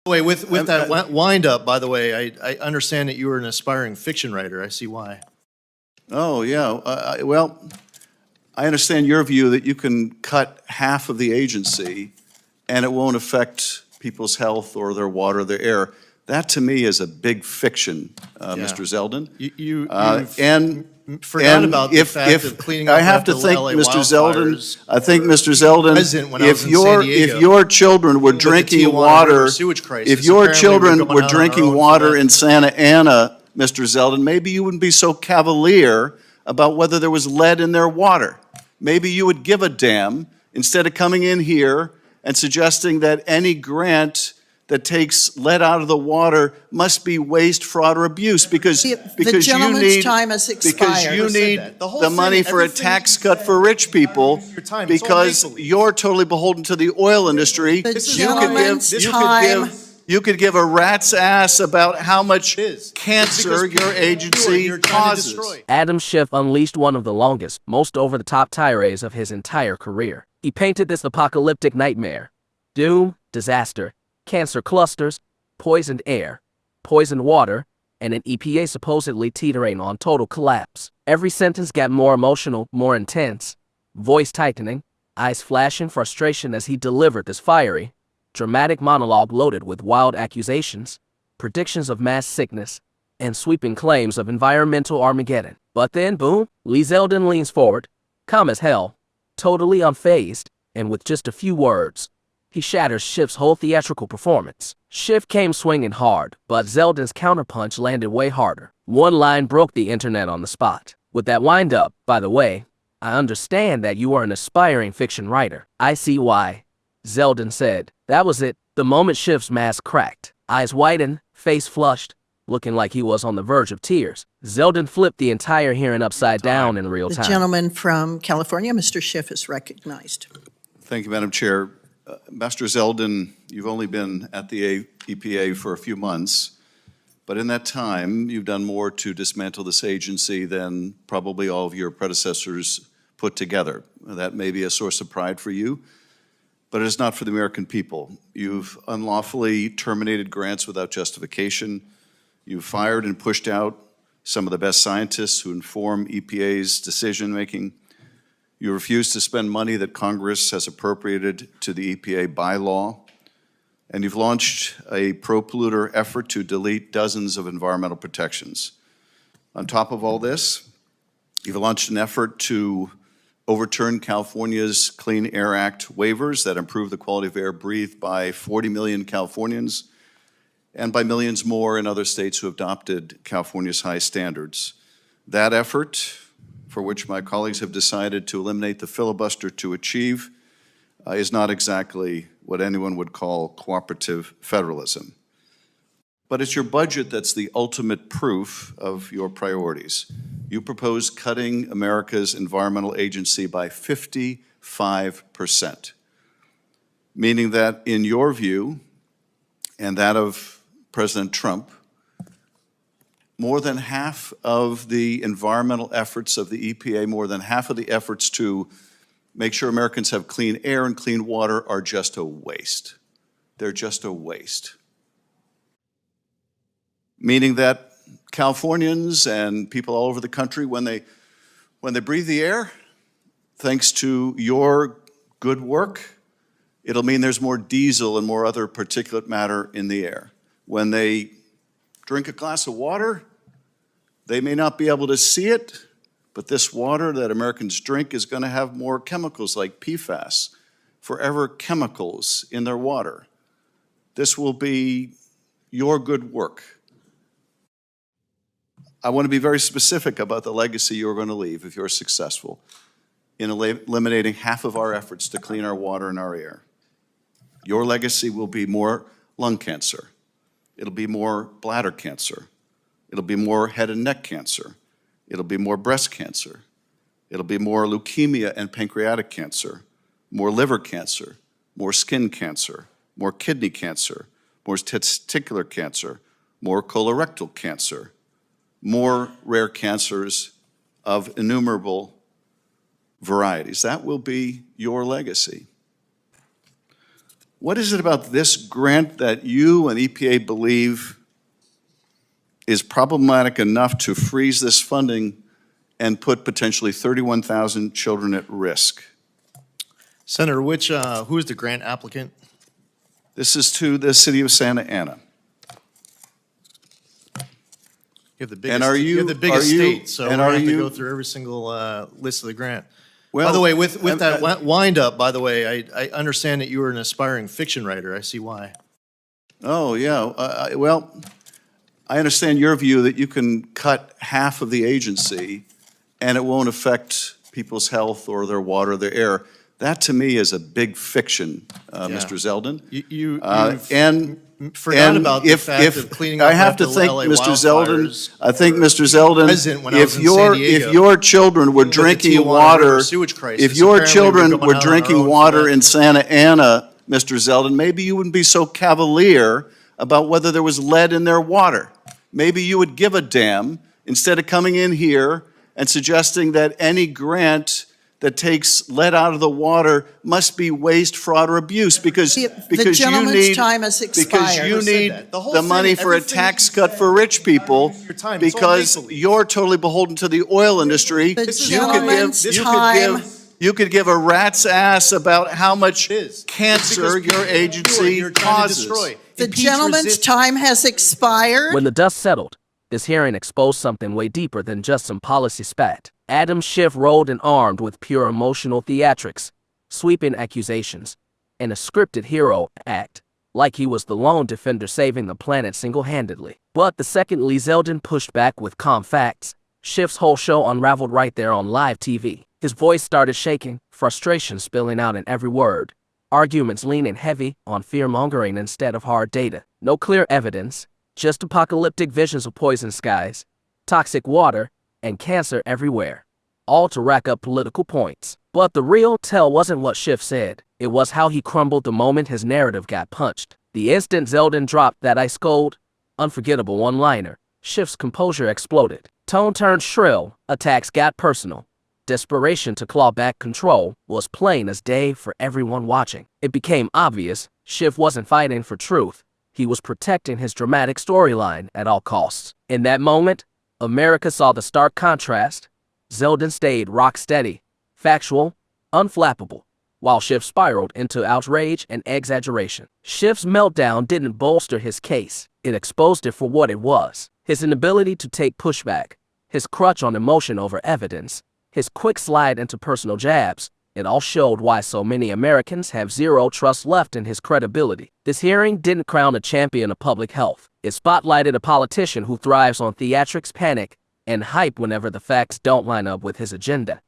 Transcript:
Wait, with that wind up, by the way, I understand that you were an aspiring fiction writer. I see why. Oh, yeah. Well, I understand your view that you can cut half of the agency and it won't affect people's health or their water, their air. That, to me, is a big fiction, Mr. Zeldin. You've forgot about the fact of cleaning up I have after to think, LA Mr. Zeldin, wildfires. I think, Mr. Zeldin, President when I was in San Diego, if your children were with the drinking Tijuana water, River sewage crisis, if your apparently we're children going were out on our drinking own for water that. in Santa Ana, Mr. Zeldin, maybe you wouldn't be so cavalier about whether there was lead in their water. Maybe you would give a damn instead of coming in here and suggesting that any grant that takes lead out of the water must be waste, fraud, or abuse because you need time has expired. the money for a tax cut for rich people because you're totally beholden to the oil industry. You could give a rat's ass about how much cancer your agency causes. Adam Schiff unleashed one of the longest, most over-the-top tirades of his entire career. He painted this apocalyptic nightmare: doom, disaster, cancer clusters, poisoned air, poisoned water, and an EPA supposedly teetering on total collapse. Every sentence got more emotional, more intense, voice tightening, eyes flashing frustration as he delivered this fiery, dramatic monologue loaded with wild accusations, predictions of mass sickness, and sweeping claims of environmental Armageddon. But then, boom, Lee Zeldin leans forward, calm as hell, totally unfazed, and with just a few words, he shatters Schiff's whole theatrical performance. Schiff came swinging hard, but Zeldin's counterpunch landed way harder. One line broke the internet on the spot. With that wind-up, by the way, I understand that you are an aspiring fiction writer. I see why, Zeldin said. That was it. The moment Schiff's mask cracked, eyes widened, face flushed, looking like he was on the verge of tears, Zeldin flipped the entire hearing upside down in real time. The gentleman from California, Mr. Schiff, is recognized. Thank you, Madam Chair. Mr. Zeldin, you've only been at the EPA for a few months, but in that time, you've done more to dismantle this agency than probably all of your predecessors put together. That may be a source of pride for you, but it is not for the American people. You've unlawfully terminated grants without justification. You've fired and pushed out some of the best scientists who inform EPA's decision-making. You refuse to spend money that Congress has appropriated to the EPA by law. And you've launched a pro-polluter effort to delete dozens of environmental protections. On top of all this, you've launched an effort to overturn California's Clean Air Act waivers that improve the quality of air breathed by 40 million Californians and by millions more in other states who have adopted California's high standards. That effort, for which my colleagues have decided to eliminate the filibuster to achieve, is not exactly what anyone would call cooperative federalism. But it's your budget that's the ultimate proof of your priorities. You propose cutting America's environmental agency by 55%, meaning that in your view and that of President Trump, more than half of the environmental efforts of the EPA, more than half of the efforts to make sure Americans have clean air and clean water are just a waste. They're just a waste. Meaning that Californians and people all over the country, when they breathe the air, thanks to your good work, it'll mean there's more diesel and more other particulate matter in the air. When they drink a glass of water, they may not be able to see it, but this water that Americans drink is going to have more chemicals like PFAS, forever chemicals in their water. This will be your good work. I want to be very specific about the legacy you're going to leave if you're successful in eliminating half of our efforts to clean our water and our air. Your legacy will be more lung cancer. It'll be more bladder cancer. It'll be more head and neck cancer. It'll be more breast cancer. It'll be more leukemia and pancreatic cancer, more liver cancer, more skin cancer, more kidney cancer, more testicular cancer, more colorectal cancer, more rare cancers of innumerable varieties. That will be your legacy. What is it about this grant that you and EPA believe is problematic enough to freeze this funding and put potentially 31,000 children at risk? Senator, who is the grant applicant? This is to the city of Santa Ana. You have the biggest, And are you have the you- biggest are you- state, so we're and gonna are have to you- go through every single list of the grant. Well, By the way, with that wind up, by the way, I understand that you were an aspiring fiction writer. I see why. Oh, yeah. Well, I understand your view that you can cut half of the agency and it won't affect people's health or their water, their air. That, to me, is a big fiction, Mr. Zeldin. You've forgot about the fact of cleaning up I have after to the think, LA Mr. Zeldin, wildfires. I think, Mr. Zeldin, President when I was in San Diego. if your children were With the drinking Tijuana water, River sewage crisis, if your apparently we're children going were out on our drinking own for water that. in Santa Ana, Mr. Zeldin, maybe you wouldn't be so cavalier about whether there was lead in their water. Maybe you would give a damn instead of coming in here and suggesting that any grant that takes lead out of the water must be waste, fraud, or abuse because The you gentleman's need time has because expired. you Who said need that? The whole the thing, money for a everything tax you cut said, for rich people your time. It's all because make-believe. you're totally beholden to the oil industry. The You could gentleman's give- time- you could give a rat's ass about how much It is. cancer It's because your people agency you're trying to causes. destroy. The Impeach, gentleman's resist. time has expired. When the dust settled, this hearing exposed something way deeper than just some policy spat. Adam Schiff rolled in armed with pure emotional theatrics, sweeping accusations, and a scripted hero act, like he was the lone defender saving the planet single-handedly. But the second Zeldin pushed back with calm facts, Schiff's whole show unraveled right there on live TV. His voice started shaking, frustration spilling out in every word, arguments leaning heavy on fear-mongering instead of hard data. No clear evidence, just apocalyptic visions of poison skies, toxic water, and cancer everywhere, all to rack up political points. But the real tell wasn't what Schiff said. It was how he crumbled the moment his narrative got punched. The instant Zeldin dropped that ice-cold, unforgettable one-liner, Schiff's composure exploded. Tone turned shrill, attacks got personal. Desperation to claw back control was plain as day for everyone watching. It became obvious Schiff wasn't fighting for truth. He was protecting his dramatic storyline at all costs. In that moment, America saw the stark contrast. Zeldin stayed rock steady, factual, unflappable, while Schiff spiraled into outrage and exaggeration. Schiff's meltdown didn't bolster his case. It exposed it for what it was. His inability to take pushback, his crutch on emotion over evidence, his quick slide into personal jabs, it all showed why so many Americans have zero trust left in his credibility. This hearing didn't crown a champion of public health. It spotlighted a politician who thrives on theatrics, panic, and hype whenever the facts don't line up with his agenda.